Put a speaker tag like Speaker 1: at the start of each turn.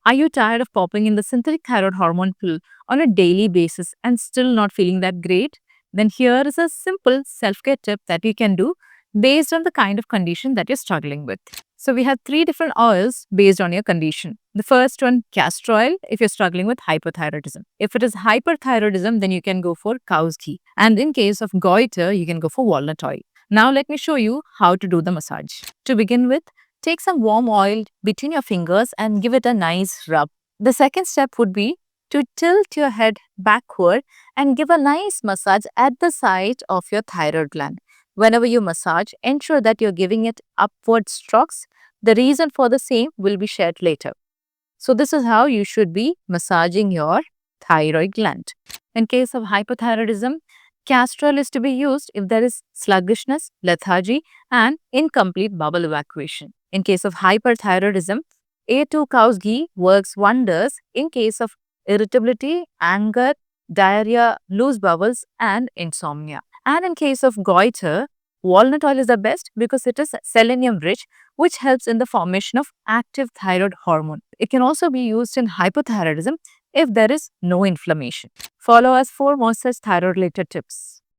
Speaker 1: Are you tired of popping in the synthetic thyroid hormone pill on a daily basis and still not feeling that great? Then here is a simple self-care tip that you can do based on the kind of condition that you're struggling with. So we have three different oils based on your condition. The first one, castor oil, if you're struggling with hypothyroidism. If it is hyperthyroidism, then you can go for cow's ghee. And in case of goiter, you can go for walnut oil. Now let me show you how to do the massage. To begin with, take some warm oil between your fingers and give it a nice rub. The second step would be to tilt your head backward and give a nice massage at the site of your thyroid gland. Whenever you massage, ensure that you're giving it upward strokes. The reason for the same will be shared later. So this is how you should be massaging your thyroid gland. In case of hypothyroidism, castor oil is to be used if there is sluggishness, lethargy, and incomplete bowel evacuation. In case of hyperthyroidism, A2 cow's ghee works wonders in case of irritability, anger, diarrhea, loose bowels, and insomnia. And in case of goiter, walnut oil is the best because it is selenium rich, which helps in the formation of active thyroid hormone. It can also be used in hypothyroidism if there is no inflammation. Follow us for more such thyroid related tips.